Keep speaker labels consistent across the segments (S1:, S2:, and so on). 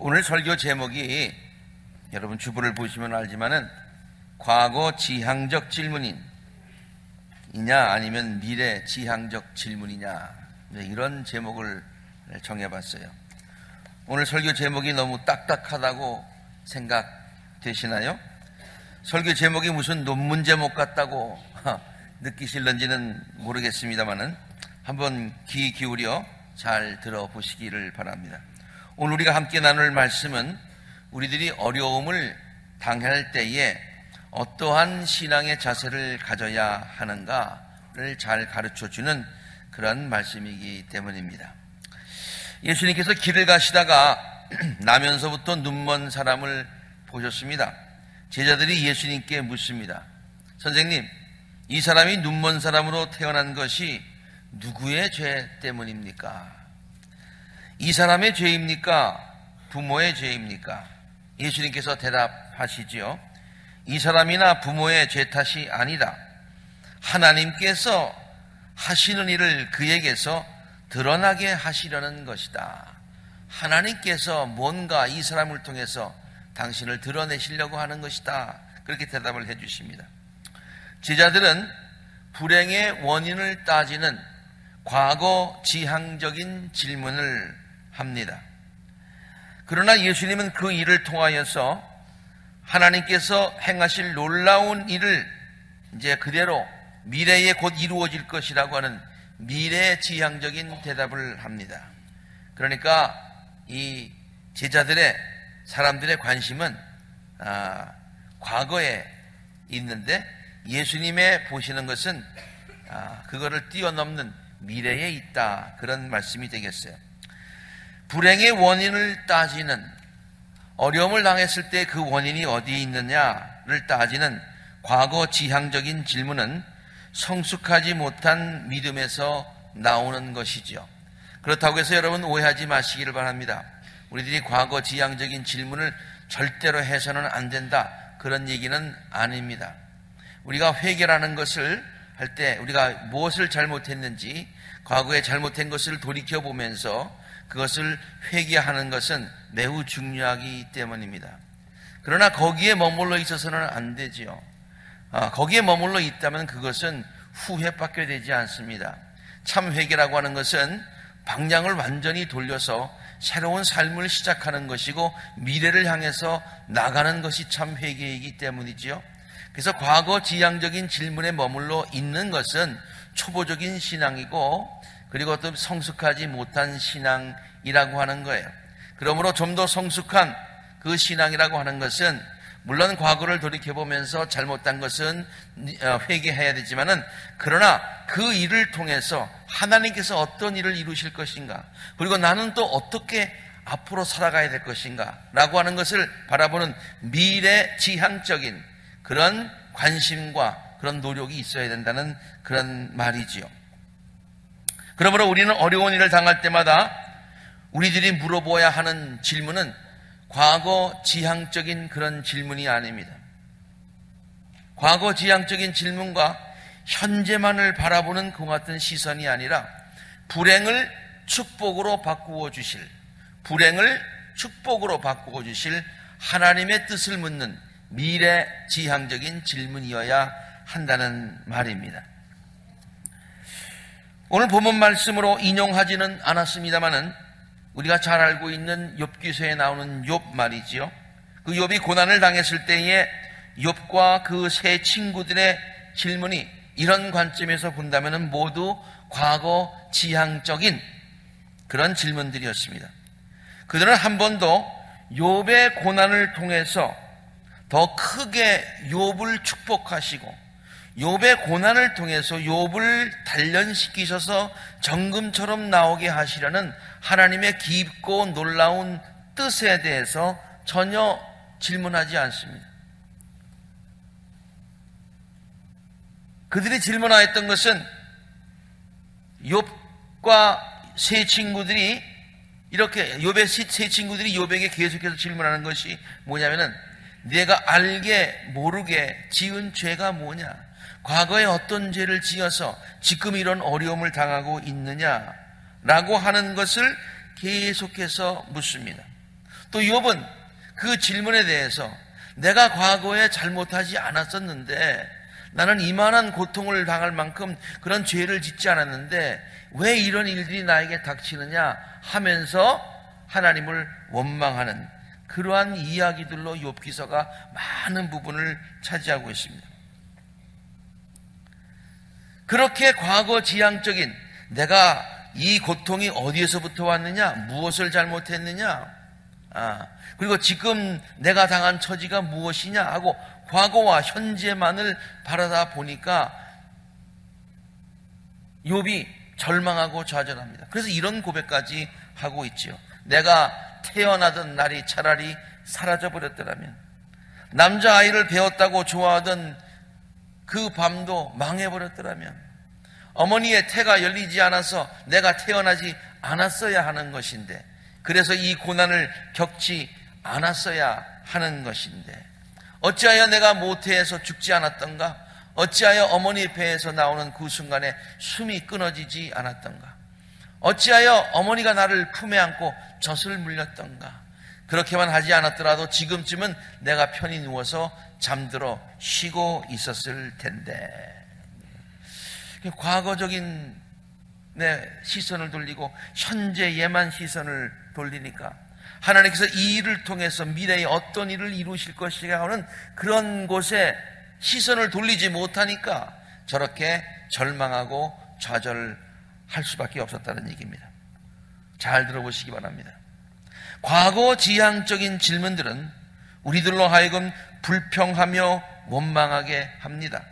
S1: 오늘 설교 제목이 여러분 주보를 보시면 알지만은 과거 지향적 질문이냐 아니면 미래 지향적 질문이냐, 이런 제목을 정해봤어요. 오늘 설교 제목이 너무 딱딱하다고 생각되시나요? 설교 제목이 무슨 논문 제목 같다고 느끼실런지는 모르겠습니다만은 한번 귀 기울여 잘 들어보시기를 바랍니다. 오늘 우리가 함께 나눌 말씀은 우리들이 어려움을 당할 때에 어떠한 신앙의 자세를 가져야 하는가를 잘 가르쳐주는 그런 말씀이기 때문입니다. 예수님께서 길을 가시다가 나면서부터 눈먼 사람을 보셨습니다. 제자들이 예수님께 묻습니다. 선생님, 이 사람이 눈먼 사람으로 태어난 것이 누구의 죄 때문입니까? 이 사람의 죄입니까? 부모의 죄입니까? 예수님께서 대답하시지요. 이 사람이나 부모의 죄 탓이 아니다. 하나님께서 하시는 일을 그에게서 드러나게 하시려는 것이다. 하나님께서 뭔가 이 사람을 통해서 당신을 드러내시려고 하는 것이다. 그렇게 대답을 해 주십니다. 제자들은 불행의 원인을 따지는 과거 지향적인 질문을 합니다. 그러나 예수님은 그 일을 통하여서 하나님께서 행하실 놀라운 일을 이제 그대로 미래에 곧 이루어질 것이라고 하는 미래지향적인 대답을 합니다. 그러니까 이 제자들의 사람들의 관심은 과거에 있는데 예수님의 보시는 것은 그거를 뛰어넘는 미래에 있다, 그런 말씀이 되겠어요. 불행의 원인을 따지는, 어려움을 당했을 때 그 원인이 어디에 있느냐를 따지는 과거 지향적인 질문은 성숙하지 못한 믿음에서 나오는 것이죠. 그렇다고 해서 여러분 오해하지 마시기를 바랍니다. 우리들이 과거 지향적인 질문을 절대로 해서는 안 된다, 그런 얘기는 아닙니다. 우리가 회개라는 것을 할 때 우리가 무엇을 잘못했는지 과거에 잘못된 것을 돌이켜보면서 그것을 회개하는 것은 매우 중요하기 때문입니다. 그러나 거기에 머물러 있어서는 안 되지요. 거기에 머물러 있다면 그것은 후회밖에 되지 않습니다. 참 회개라고 하는 것은 방향을 완전히 돌려서 새로운 삶을 시작하는 것이고 미래를 향해서 나가는 것이 참 회개이기 때문이지요. 그래서 과거 지향적인 질문에 머물러 있는 것은 초보적인 신앙이고 그리고 또 성숙하지 못한 신앙이라고 하는 거예요. 그러므로 좀 더 성숙한 그 신앙이라고 하는 것은 물론 과거를 돌이켜보면서 잘못한 것은 회개해야 되지만은 그러나 그 일을 통해서 하나님께서 어떤 일을 이루실 것인가, 그리고 나는 또 어떻게 앞으로 살아가야 될 것인가 라고 하는 것을 바라보는 미래지향적인 그런 관심과 그런 노력이 있어야 된다는 그런 말이지요. 그러므로 우리는 어려운 일을 당할 때마다 우리들이 물어보아야 하는 질문은 과거 지향적인 그런 질문이 아닙니다. 과거 지향적인 질문과 현재만을 바라보는 그 같은 시선이 아니라 불행을 축복으로 바꾸어 주실, 불행을 축복으로 바꾸어 주실 하나님의 뜻을 묻는 미래지향적인 질문이어야 한다는 말입니다. 오늘 본문 말씀으로 인용하지는 않았습니다마는 우리가 잘 알고 있는 욥기서에 나오는 욥 말이지요. 그 욥이 고난을 당했을 때에 욥과 그 세 친구들의 질문이 이런 관점에서 본다면 모두 과거 지향적인 그런 질문들이었습니다. 그들은 한 번도 욥의 고난을 통해서 더 크게 욥을 축복하시고 욥의 고난을 통해서 욥을 단련시키셔서 정금처럼 나오게 하시려는 하나님의 깊고 놀라운 뜻에 대해서 전혀 질문하지 않습니다. 그들이 질문하였던 것은 욥과 세 친구들이 이렇게 욥의 세 친구들이 욥에게 계속해서 질문하는 것이 뭐냐면은 내가 알게 모르게 지은 죄가 뭐냐? 과거에 어떤 죄를 지어서 지금 이런 어려움을 당하고 있느냐라고 하는 것을 계속해서 묻습니다. 또 욥은 그 질문에 대해서 내가 과거에 잘못하지 않았었는데, 나는 이만한 고통을 당할 만큼 그런 죄를 짓지 않았는데 왜 이런 일들이 나에게 닥치느냐 하면서 하나님을 원망하는 그러한 이야기들로 욥기서가 많은 부분을 차지하고 있습니다. 그렇게 과거 지향적인 내가 이 고통이 어디에서부터 왔느냐, 무엇을 잘못했느냐, 그리고 지금 내가 당한 처지가 무엇이냐 하고 과거와 현재만을 바라다 보니까 욥이 절망하고 좌절합니다. 그래서 이런 고백까지 하고 있지요. 내가 태어나던 날이 차라리 사라져버렸더라면, 남자아이를 배웠다고 좋아하던 그 밤도 망해버렸더라면, 어머니의 태가 열리지 않아서 내가 태어나지 않았어야 하는 것인데, 그래서 이 고난을 겪지 않았어야 하는 것인데, 어찌하여 내가 모태에서 죽지 않았던가? 어찌하여 어머니 배에서 나오는 그 순간에 숨이 끊어지지 않았던가? 어찌하여 어머니가 나를 품에 안고 젖을 물렸던가? 그렇게만 하지 않았더라도 지금쯤은 내가 편히 누워서 잠들어 쉬고 있었을 텐데. 과거적인 내 시선을 돌리고 현재에만 시선을 돌리니까 하나님께서 이 일을 통해서 미래에 어떤 일을 이루실 것이냐 하는 그런 곳에 시선을 돌리지 못하니까 저렇게 절망하고 좌절할 수밖에 없었다는 얘기입니다. 잘 들어보시기 바랍니다. 과거 지향적인 질문들은 우리들로 하여금 불평하며 원망하게 합니다.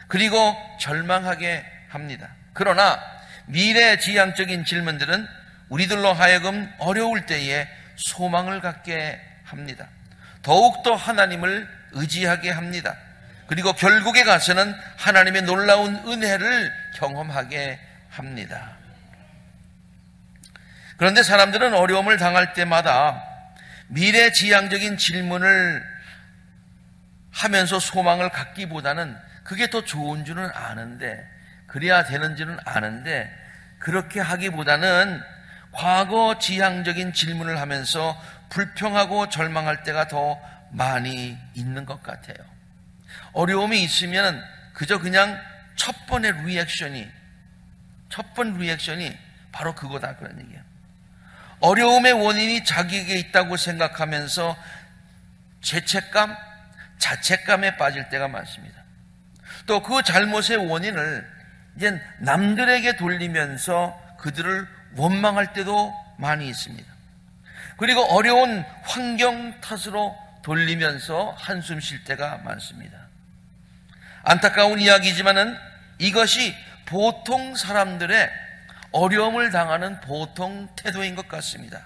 S1: 그리고 절망하게 합니다. 그러나 미래 지향적인 질문들은 우리들로 하여금 어려울 때에 소망을 갖게 합니다. 더욱더 하나님을 의지하게 합니다. 그리고 결국에 가서는 하나님의 놀라운 은혜를 경험하게 합니다. 그런데 사람들은 어려움을 당할 때마다 미래지향적인 질문을 하면서 소망을 갖기보다는 그게 더 좋은 줄은 아는데, 그래야 되는 줄은 아는데, 그렇게 하기보다는 과거 지향적인 질문을 하면서 불평하고 절망할 때가 더 많이 있는 것 같아요. 어려움이 있으면 그저 그냥 첫 번 리액션이 바로 그거다, 그런 얘기예요. 어려움의 원인이 자기에게 있다고 생각하면서 죄책감, 자책감에 빠질 때가 많습니다. 또 그 잘못의 원인을 이제 남들에게 돌리면서 그들을 원망할 때도 많이 있습니다. 그리고 어려운 환경 탓으로 돌리면서 한숨 쉴 때가 많습니다. 안타까운 이야기지만은 이것이 보통 사람들의 어려움을 당하는 보통 태도인 것 같습니다.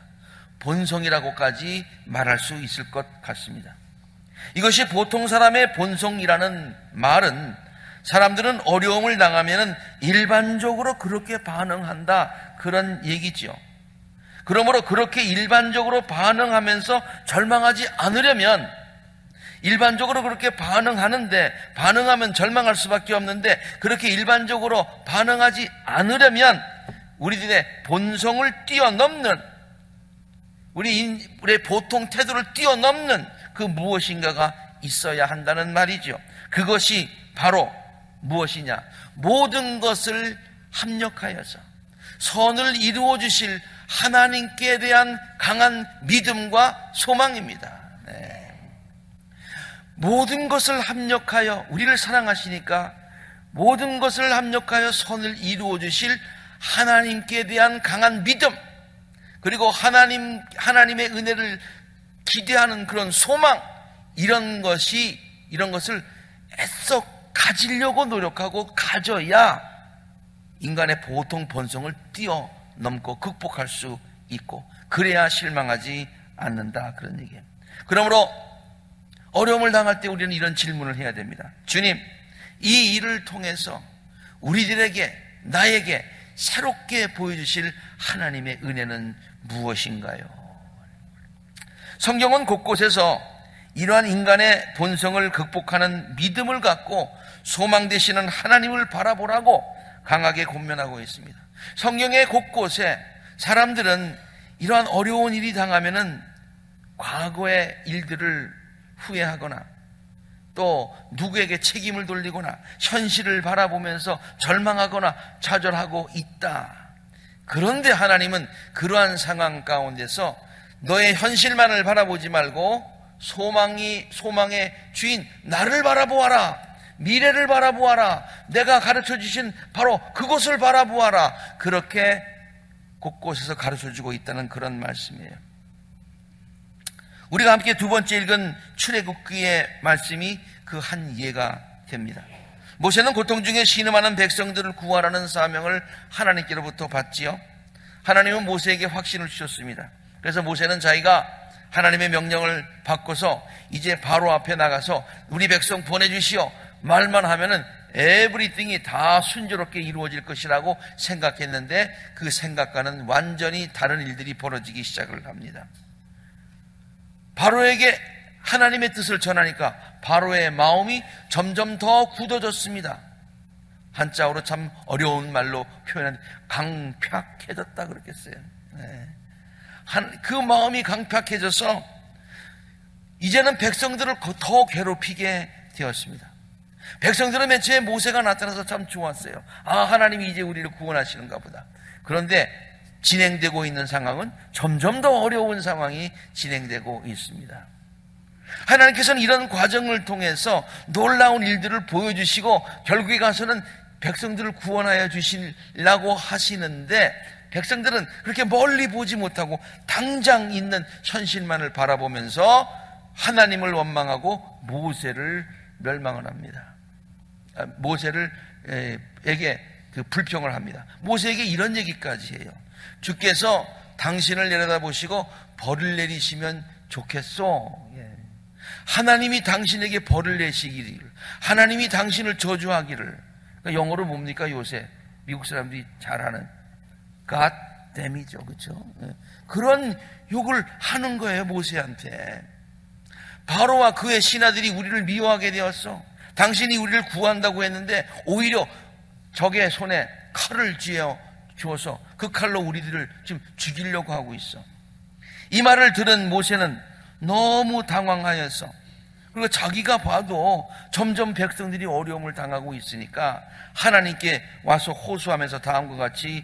S1: 본성이라고까지 말할 수 있을 것 같습니다. 이것이 보통 사람의 본성이라는 말은 사람들은 어려움을 당하면 일반적으로 그렇게 반응한다, 그런 얘기지요. 그러므로 그렇게 일반적으로 반응하면서 절망하지 않으려면, 일반적으로 그렇게 반응하는데 반응하면 절망할 수밖에 없는데, 그렇게 일반적으로 반응하지 않으려면 우리들의 본성을 뛰어넘는, 우리의 보통 태도를 뛰어넘는 그 무엇인가가 있어야 한다는 말이죠. 그것이 바로 무엇이냐? 모든 것을 합력하여서 선을 이루어 주실 하나님께 대한 강한 믿음과 소망입니다. 네. 모든 것을 합력하여, 우리를 사랑하시니까 모든 것을 합력하여 선을 이루어 주실 하나님께 대한 강한 믿음, 그리고 하나님의 은혜를 기대하는 그런 소망, 이런 것을 애써 가지려고 노력하고 가져야 인간의 보통 본성을 뛰어넘고 극복할 수 있고, 그래야 실망하지 않는다, 그런 얘기예요. 그러므로 어려움을 당할 때 우리는 이런 질문을 해야 됩니다. 주님, 이 일을 통해서 우리들에게, 나에게 새롭게 보여주실 하나님의 은혜는 무엇인가요? 성경은 곳곳에서 이러한 인간의 본성을 극복하는 믿음을 갖고 소망 되시는 하나님을 바라보라고 강하게 권면하고 있습니다. 성경의 곳곳에 사람들은 이러한 어려운 일이 당하면은 과거의 일들을 후회하거나 또 누구에게 책임을 돌리거나 현실을 바라보면서 절망하거나 좌절하고 있다. 그런데 하나님은 그러한 상황 가운데서 너의 현실만을 바라보지 말고 소망의 주인 나를 바라보아라. 미래를 바라보아라. 내가 가르쳐 주신 바로 그곳을 바라보아라. 그렇게 곳곳에서 가르쳐 주고 있다는 그런 말씀이에요. 우리가 함께 두 번째 읽은 출애굽기의 말씀이 그 한 예가 됩니다. 모세는 고통 중에 신음하는 백성들을 구하라는 사명을 하나님께로부터 받지요. 하나님은 모세에게 확신을 주셨습니다. 그래서 모세는 자기가 하나님의 명령을 받고서 이제 바로 앞에 나가서 우리 백성 보내주시오 말만 하면은 에브리띵이 다 순조롭게 이루어질 것이라고 생각했는데 그 생각과는 완전히 다른 일들이 벌어지기 시작을 합니다. 바로에게 하나님의 뜻을 전하니까 바로의 마음이 점점 더 굳어졌습니다. 한자어로 참 어려운 말로 표현한 강팍해졌다 그랬겠어요. 네. 그 마음이 강팍해져서 이제는 백성들을 더 괴롭히게 되었습니다. 백성들은 맨 처음에 모세가 나타나서 참 좋았어요. 아, 하나님이 이제 우리를 구원하시는가 보다. 그런데 진행되고 있는 상황은 점점 더 어려운 상황이 진행되고 있습니다. 하나님께서는 이런 과정을 통해서 놀라운 일들을 보여주시고 결국에 가서는 백성들을 구원하여 주시려고 하시는데 백성들은 그렇게 멀리 보지 못하고 당장 있는 현실만을 바라보면서 하나님을 원망하고 모세를 멸망을 합니다. 모세에게 그 불평을 합니다. 모세에게 이런 얘기까지 해요. 주께서 당신을 내려다보시고 벌을 내리시면 좋겠소. 하나님이 당신에게 벌을 내시기를, 하나님이 당신을 저주하기를. 그러니까 영어로 뭡니까? 요새 미국 사람들이 잘하는 God damn이죠, 그렇죠? 그런 욕을 하는 거예요, 모세한테. 바로와 그의 신하들이 우리를 미워하게 되었어. 당신이 우리를 구한다고 했는데 오히려 적의 손에 칼을 쥐어 주어서 그 칼로 우리들을 지금 죽이려고 하고 있어. 이 말을 들은 모세는 너무 당황하였어. 그리고 자기가 봐도 점점 백성들이 어려움을 당하고 있으니까 하나님께 와서 호소하면서 다음과 같이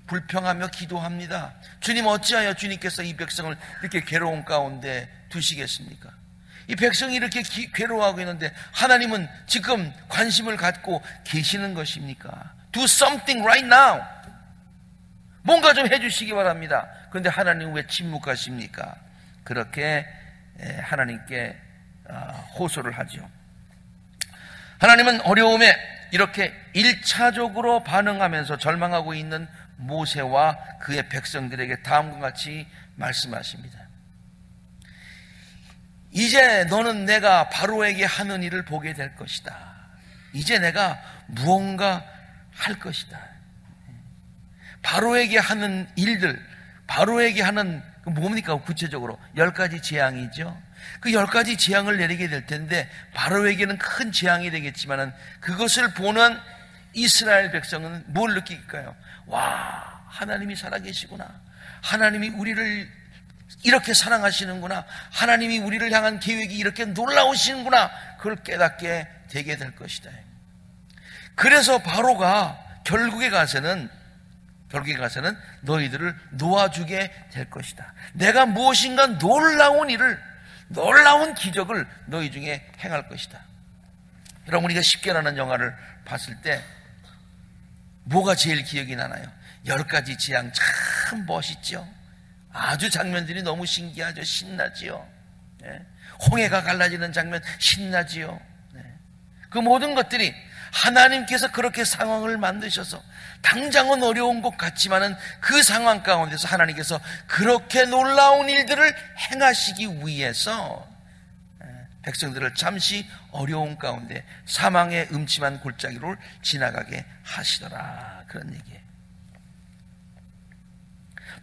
S1: 불평하며 기도합니다. 주님, 어찌하여 주님께서 이 백성을 이렇게 괴로운 가운데 두시겠습니까? 이 백성이 이렇게 괴로워하고 있는데 하나님은 지금 관심을 갖고 계시는 것입니까? Do something right now. 뭔가 좀 해주시기 바랍니다. 그런데 하나님 왜 침묵하십니까? 그렇게 하나님께 호소를 하죠. 하나님은 어려움에 이렇게 1차적으로 반응하면서 절망하고 있는 모세와 그의 백성들에게 다음과 같이 말씀하십니다. 이제 너는 내가 바로에게 하는 일을 보게 될 것이다. 이제 내가 무언가 할 것이다. 바로에게 하는 일들, 바로에게 하는 뭡니까? 구체적으로 10가지 재앙이죠. 그 10가지 재앙을 내리게 될 텐데 바로에게는 큰 재앙이 되겠지만은 그것을 보는 이스라엘 백성은 뭘 느낄까요? 와, 하나님이 살아계시구나. 하나님이 우리를 이렇게 사랑하시는구나. 하나님이 우리를 향한 계획이 이렇게 놀라우시는구나. 그걸 깨닫게 되게 될 것이다. 그래서 바로가 결국에 가서는 너희들을 놓아주게 될 것이다. 내가 무엇인가 놀라운 일을, 놀라운 기적을 너희 중에 행할 것이다. 여러분, 우리가 10개라는 영화를 봤을 때 뭐가 제일 기억이 나나요? 10가지 재앙 참 멋있죠. 아주 장면들이 너무 신기하죠. 신나지요. 네. 홍해가 갈라지는 장면 신나지요. 네. 그 모든 것들이 하나님께서 그렇게 상황을 만드셔서 당장은 어려운 것 같지만은 그 상황 가운데서 하나님께서 그렇게 놀라운 일들을 행하시기 위해서 백성들을 잠시 어려운 가운데 사망의 음침한 골짜기로 지나가게 하시더라. 그런 얘기예요.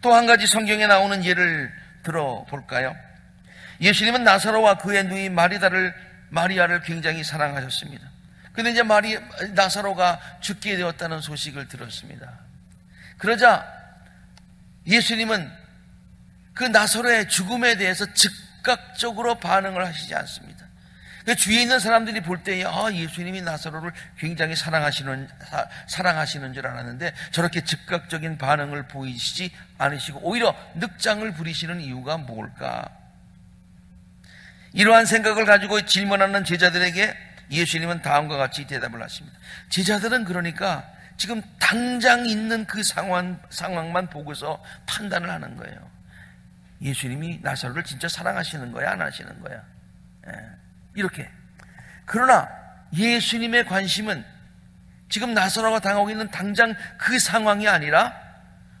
S1: 또 한 가지 성경에 나오는 예를 들어볼까요? 예수님은 나사로와 그의 누이 마리아를 굉장히 사랑하셨습니다. 그런데 이제 나사로가 죽게 되었다는 소식을 들었습니다. 그러자 예수님은 그 나사로의 죽음에 대해서 즉각적으로 반응을 하시지 않습니다. 주위에 있는 사람들이 볼 때에 예수님이 나사로를 굉장히 사랑하시는 줄 알았는데 저렇게 즉각적인 반응을 보이시지 않으시고 오히려 늑장을 부리시는 이유가 뭘까? 이러한 생각을 가지고 질문하는 제자들에게 예수님은 다음과 같이 대답을 하십니다. 제자들은 그러니까 지금 당장 있는 그 상황만 보고서 판단을 하는 거예요. 예수님이 나사로를 진짜 사랑하시는 거야, 안 하시는 거야? 이렇게. 그러나 예수님의 관심은 지금 나사로가 당하고 있는 당장 그 상황이 아니라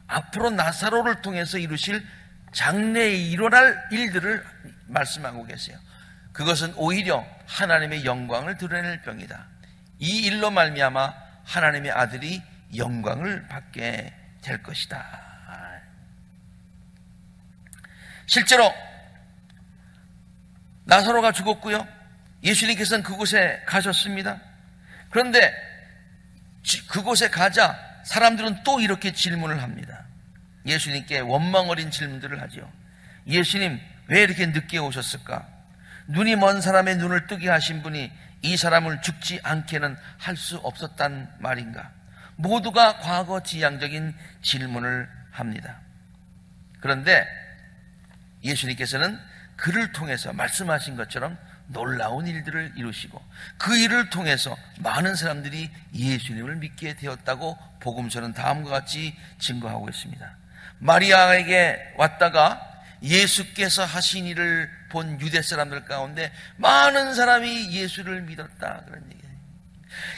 S1: 앞으로 나사로를 통해서 이루실 장래에 일어날 일들을 말씀하고 계세요. 그것은 오히려 하나님의 영광을 드러낼 병이다. 이 일로 말미암아 하나님의 아들이 영광을 받게 될 것이다. 실제로 나사로가 죽었고요, 예수님께서는 그곳에 가셨습니다. 그런데 그곳에 가자 사람들은 또 이렇게 질문을 합니다. 예수님께 원망 어린 질문들을 하죠. 예수님, 왜 이렇게 늦게 오셨을까? 눈이 먼 사람의 눈을 뜨게 하신 분이 이 사람을 죽지 않게는 할 수 없었단 말인가? 모두가 과거 지향적인 질문을 합니다. 그런데 예수님께서는 그를 통해서 말씀하신 것처럼 놀라운 일들을 이루시고 그 일을 통해서 많은 사람들이 예수님을 믿게 되었다고 복음서는 다음과 같이 증거하고 있습니다. 마리아에게 왔다가 예수께서 하신 일을 본 유대 사람들 가운데 많은 사람이 예수를 믿었다, 그런 얘기예요.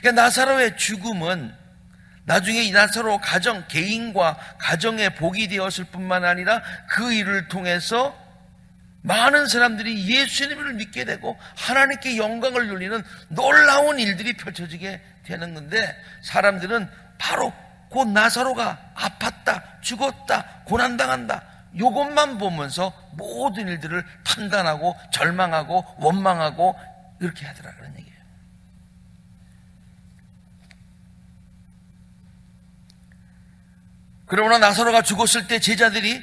S1: 그러니까 나사로의 죽음은 나중에 이 나사로 가정, 개인과 가정의 복이 되었을 뿐만 아니라 그 일을 통해서 많은 사람들이 예수님을 믿게 되고 하나님께 영광을 돌리는 놀라운 일들이 펼쳐지게 되는 건데, 사람들은 바로 곧 나사로가 아팠다, 죽었다, 고난당한다, 이것만 보면서 모든 일들을 판단하고 절망하고 원망하고 이렇게 하더라, 그런 얘기예요. 그러나 나사로가 죽었을 때 제자들이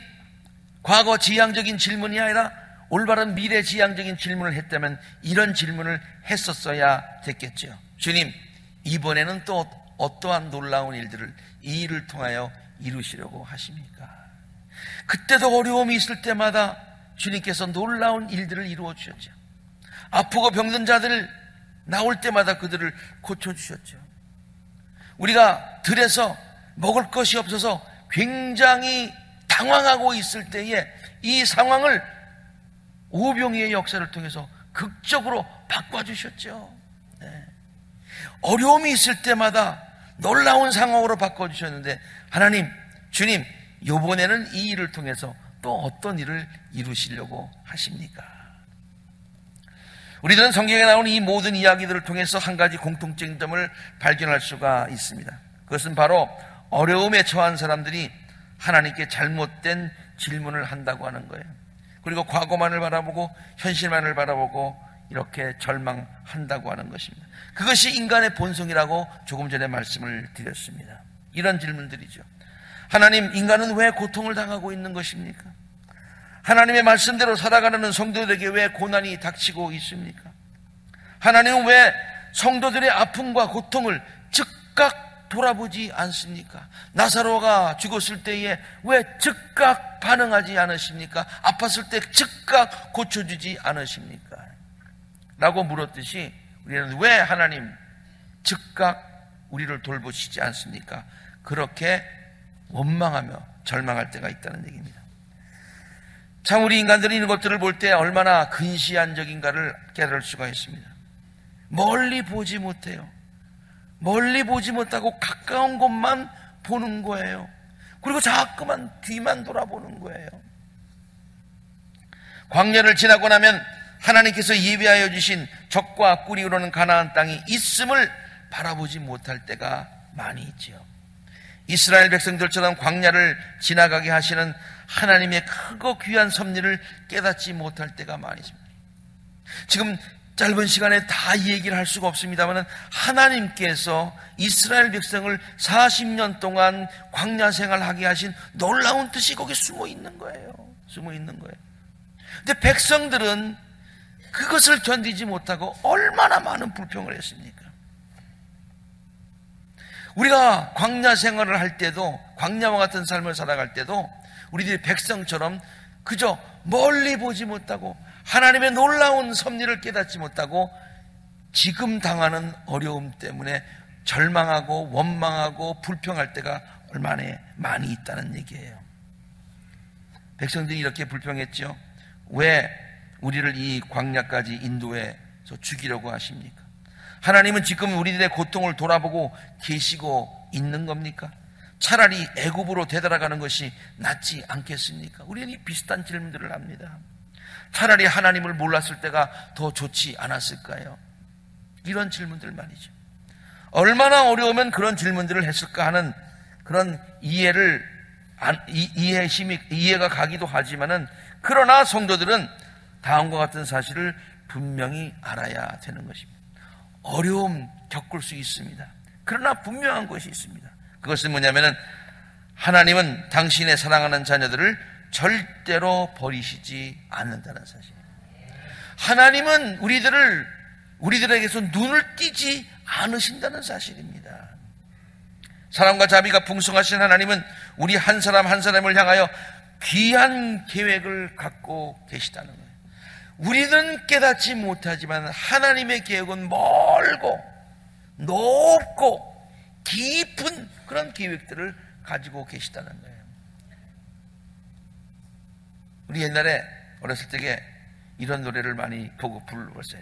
S1: 과거 지향적인 질문이 아니라 올바른 미래 지향적인 질문을 했다면 이런 질문을 했었어야 됐겠죠. 주님, 이번에는 또 어떠한 놀라운 일들을 이 일을 통하여 이루시려고 하십니까? 그때도 어려움이 있을 때마다 주님께서 놀라운 일들을 이루어 주셨죠. 아프고 병든 자들 나올 때마다 그들을 고쳐주셨죠. 우리가 들에서 먹을 것이 없어서 굉장히 당황하고 있을 때에 이 상황을 오병이의 역사를 통해서 극적으로 바꿔주셨죠. 네. 어려움이 있을 때마다 놀라운 상황으로 바꿔주셨는데, 하나님, 주님, 이번에는 이 일을 통해서 또 어떤 일을 이루시려고 하십니까? 우리들은 성경에 나오는 이 모든 이야기들을 통해서 한 가지 공통적인 점을 발견할 수가 있습니다. 그것은 바로 어려움에 처한 사람들이 하나님께 잘못된 질문을 한다고 하는 거예요. 그리고 과거만을 바라보고 현실만을 바라보고 이렇게 절망한다고 하는 것입니다. 그것이 인간의 본성이라고 조금 전에 말씀을 드렸습니다. 이런 질문들이죠. 하나님, 인간은 왜 고통을 당하고 있는 것입니까? 하나님의 말씀대로 살아가는 성도들에게 왜 고난이 닥치고 있습니까? 하나님은 왜 성도들의 아픔과 고통을 즉각 돌아보지 않습니까? 나사로가 죽었을 때에 왜 즉각 반응하지 않으십니까? 아팠을 때 즉각 고쳐주지 않으십니까? 라고 물었듯이 우리는 왜 하나님 즉각 우리를 돌보시지 않습니까? 그렇게 원망하며 절망할 때가 있다는 얘기입니다. 참 우리 인간들이 이런 것들을 볼 때 얼마나 근시안적인가를 깨달을 수가 있습니다. 멀리 보지 못해요. 멀리 보지 못하고 가까운 곳만 보는 거예요. 그리고 자꾸만 뒤만 돌아보는 거예요. 광야를 지나고 나면 하나님께서 예비하여 주신 적과 꿀이 흐르는 가나안 땅이 있음을 바라보지 못할 때가 많이 있지요. 이스라엘 백성들처럼 광야를 지나가게 하시는 하나님의 크고 귀한 섭리를 깨닫지 못할 때가 많이 있습니다. 지금 짧은 시간에 다 이 얘기를 할 수가 없습니다만 하나님께서 이스라엘 백성을 40년 동안 광야 생활하게 하신 놀라운 뜻이 거기에 숨어 있는 거예요. 숨어 있는 거예요. 근데 백성들은 그것을 견디지 못하고 얼마나 많은 불평을 했습니까? 우리가 광야 생활을 할 때도, 광야와 같은 삶을 살아갈 때도 우리들이 백성처럼 그저 멀리 보지 못하고 하나님의 놀라운 섭리를 깨닫지 못하고 지금 당하는 어려움 때문에 절망하고 원망하고 불평할 때가 얼마나 많이 있다는 얘기예요. 백성들이 이렇게 불평했죠. 왜 우리를 이 광야까지 인도해서 죽이려고 하십니까? 하나님은 지금 우리들의 고통을 돌아보고 계시고 있는 겁니까? 차라리 애굽으로 되돌아가는 것이 낫지 않겠습니까? 우리는 이 비슷한 질문들을 합니다. 차라리 하나님을 몰랐을 때가 더 좋지 않았을까요? 이런 질문들 말이죠. 얼마나 어려우면 그런 질문들을 했을까 하는 그런 이해가 가기도 하지만은, 그러나 성도들은 다음과 같은 사실을 분명히 알아야 되는 것입니다. 어려움 겪을 수 있습니다. 그러나 분명한 것이 있습니다. 그것은 뭐냐면은 하나님은 당신의 사랑하는 자녀들을 절대로 버리시지 않는다는 사실입니다. 하나님은 우리들에게서 눈을 띄지 않으신다는 사실입니다. 사랑과 자비가 풍성하신 하나님은 우리 한 사람 한 사람을 향하여 귀한 계획을 갖고 계시다는 거예요. 우리는 깨닫지 못하지만 하나님의 계획은 멀고 높고 깊은 그런 계획들을 가지고 계시다는 거예요. 우리 옛날에 어렸을 적에 이런 노래를 많이 보고 불렀어요.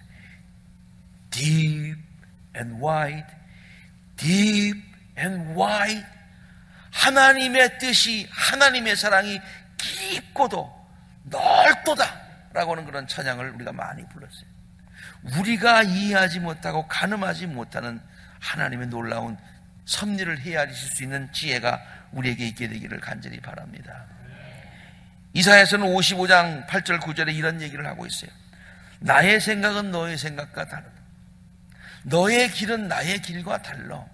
S1: Deep and wide, deep and wide. 하나님의 뜻이, 하나님의 사랑이 깊고도 넓도다 라고 하는 그런 찬양을 우리가 많이 불렀어요. 우리가 이해하지 못하고 가늠하지 못하는 하나님의 놀라운 섭리를 헤아리실 수 있는 지혜가 우리에게 있게 되기를 간절히 바랍니다. 이사야서는 55장 8절 9절에 이런 얘기를 하고 있어요. 나의 생각은 너의 생각과 다르다. 너의 길은 나의 길과 달라.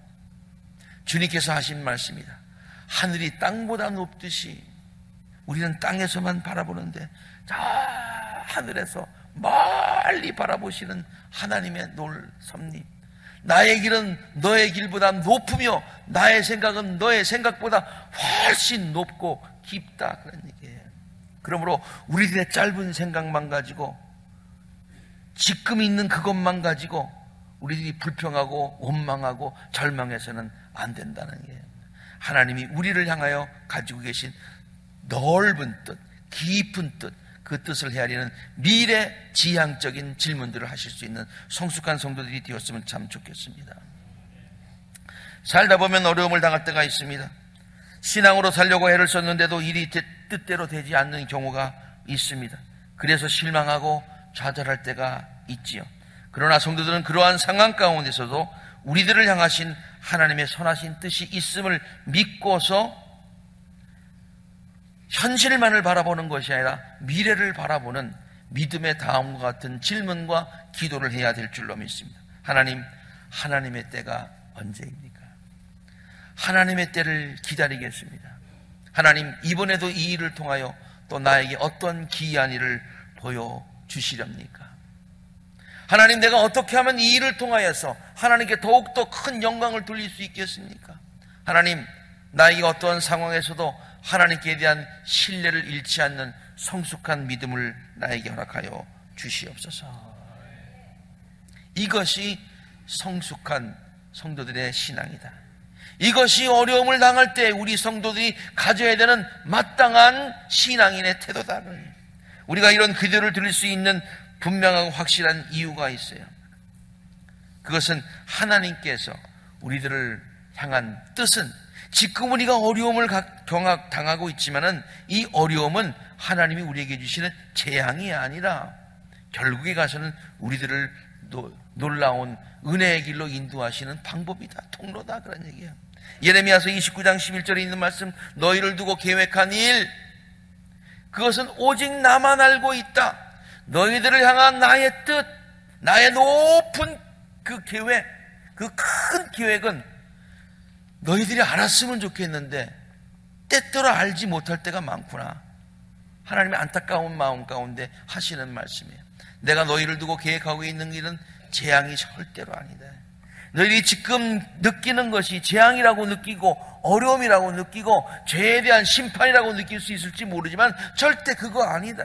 S1: 주님께서 하신 말씀이다. 하늘이 땅보다 높듯이 우리는 땅에서만 바라보는데 저 하늘에서 멀리 바라보시는 하나님의 섭리. 나의 길은 너의 길보다 높으며 나의 생각은 너의 생각보다 훨씬 높고 깊다, 그런 얘기예요. 그러므로 우리들의 짧은 생각만 가지고 지금 있는 그것만 가지고 우리들이 불평하고 원망하고 절망해서는 안 된다는 게, 하나님이 우리를 향하여 가지고 계신 넓은 뜻, 깊은 뜻, 그 뜻을 헤아리는 미래지향적인 질문들을 하실 수 있는 성숙한 성도들이 되었으면 참 좋겠습니다. 살다 보면 어려움을 당할 때가 있습니다. 신앙으로 살려고 애를 썼는데도 일이 뜻대로 되지 않는 경우가 있습니다. 그래서 실망하고 좌절할 때가 있지요. 그러나 성도들은 그러한 상황 가운데서도 우리들을 향하신 하나님의 선하신 뜻이 있음을 믿고서 현실만을 바라보는 것이 아니라 미래를 바라보는 믿음의 다음과 같은 질문과 기도를 해야 될 줄로 믿습니다. 하나님, 하나님의 때가 언제입니까? 하나님의 때를 기다리겠습니다. 하나님, 이번에도 이 일을 통하여 또 나에게 어떤 기이한 일을 보여주시렵니까? 하나님, 내가 어떻게 하면 이 일을 통하여서 하나님께 더욱더 큰 영광을 돌릴 수 있겠습니까? 하나님, 나에게 어떤 상황에서도 하나님께 대한 신뢰를 잃지 않는 성숙한 믿음을 나에게 허락하여 주시옵소서. 이것이 성숙한 성도들의 신앙이다. 이것이 어려움을 당할 때 우리 성도들이 가져야 되는 마땅한 신앙인의 태도다. 우리가 이런 기도를 드릴 수 있는 분명하고 확실한 이유가 있어요. 그것은 하나님께서 우리들을 향한 뜻은, 지금 우리가 어려움을 당하고 있지만은 이 어려움은 하나님이 우리에게 주시는 재앙이 아니라 결국에 가서는 우리들을 놀라운 은혜의 길로 인도하시는 방법이다, 통로다, 그런 얘기예요. 예레미야서 29장 11절에 있는 말씀, 너희를 두고 계획한 일, 그것은 오직 나만 알고 있다. 너희들을 향한 나의 뜻, 나의 높은 그 계획, 그 큰 계획은 너희들이 알았으면 좋겠는데 때때로 알지 못할 때가 많구나 하나님의 안타까운 마음 가운데 하시는 말씀이에요. 내가 너희를 두고 계획하고 있는 일은 재앙이 절대로 아니다. 너희들이 지금 느끼는 것이 재앙이라고 느끼고 어려움이라고 느끼고 죄에 대한 심판이라고 느낄 수 있을지 모르지만 절대 그거 아니다.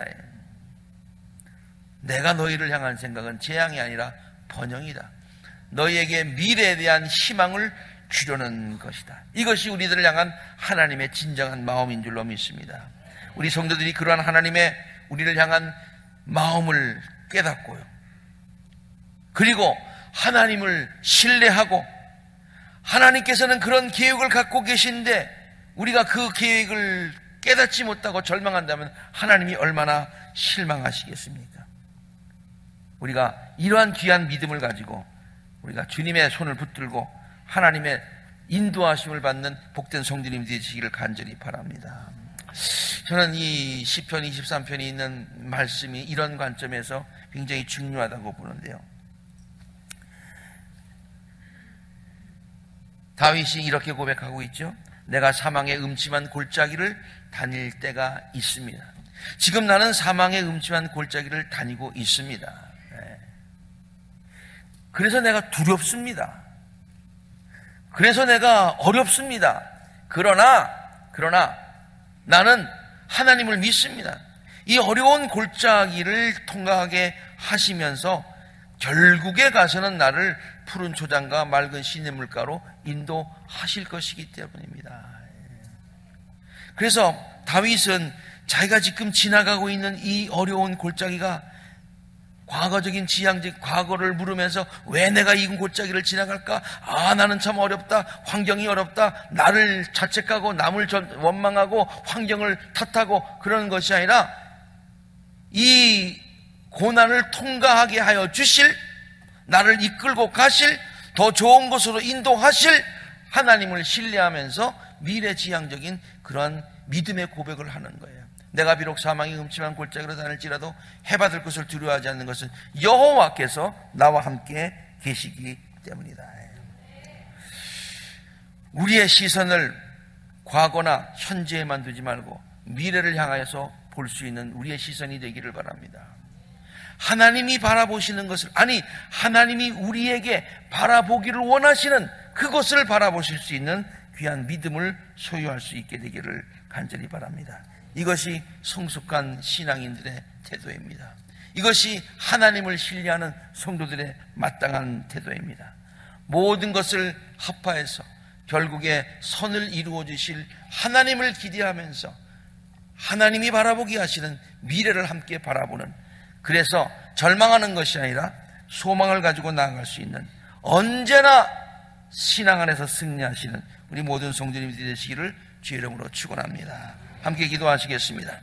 S1: 내가 너희를 향한 생각은 재앙이 아니라 번영이다. 너희에게 미래에 대한 희망을 주려는 것이다. 이것이 우리들을 향한 하나님의 진정한 마음인 줄로 믿습니다. 우리 성도들이 그러한 하나님의 우리를 향한 마음을 깨닫고요, 그리고 하나님을 신뢰하고 하나님께서는 그런 계획을 갖고 계신데 우리가 그 계획을 깨닫지 못하고 절망한다면 하나님이 얼마나 실망하시겠습니까? 우리가 이러한 귀한 믿음을 가지고 우리가 주님의 손을 붙들고 하나님의 인도하심을 받는 복된 성도님이 되시기를 간절히 바랍니다. 저는 이 시편 23편이 있는 말씀이 이런 관점에서 굉장히 중요하다고 보는데요. 다윗이 이렇게 고백하고 있죠. 내가 사망의 음침한 골짜기를 다닐 때가 있습니다. 지금 나는 사망의 음침한 골짜기를 다니고 있습니다. 그래서 내가 두렵습니다. 그래서 내가 어렵습니다. 그러나 나는 하나님을 믿습니다. 이 어려운 골짜기를 통과하게 하시면서 결국에 가서는 나를 푸른 초장과 맑은 시냇물가로 인도하실 것이기 때문입니다. 그래서 다윗은 자기가 지금 지나가고 있는 이 어려운 골짜기가 과거적인 지향적 과거를 물으면서 왜 내가 이 골짜기를 지나갈까? 나는 참 어렵다. 환경이 어렵다. 나를 자책하고 남을 원망하고 환경을 탓하고 그러는 것이 아니라 이 고난을 통과하게 하여 주실, 나를 이끌고 가실, 더 좋은 곳으로 인도하실 하나님을 신뢰하면서 미래지향적인 그런 믿음의 고백을 하는 거예요. 내가 비록 사망이 음침한 골짜기로 다닐지라도 해받을 것을 두려워하지 않는 것은 여호와께서 나와 함께 계시기 때문이다. 우리의 시선을 과거나 현재에만 두지 말고 미래를 향하여서 볼 수 있는 우리의 시선이 되기를 바랍니다. 하나님이 바라보시는 것을, 아니 하나님이 우리에게 바라보기를 원하시는 그것을 바라보실 수 있는 귀한 믿음을 소유할 수 있게 되기를 간절히 바랍니다. 이것이 성숙한 신앙인들의 태도입니다. 이것이 하나님을 신뢰하는 성도들의 마땅한 태도입니다. 모든 것을 합하여서 결국에 선을 이루어 주실 하나님을 기대하면서 하나님이 바라보게 하시는 미래를 함께 바라보는, 그래서 절망하는 것이 아니라 소망을 가지고 나아갈 수 있는, 언제나 신앙 안에서 승리하시는 우리 모든 성도님들이 되시기를 주의 이름으로 축원합니다. 함께 기도하시겠습니다.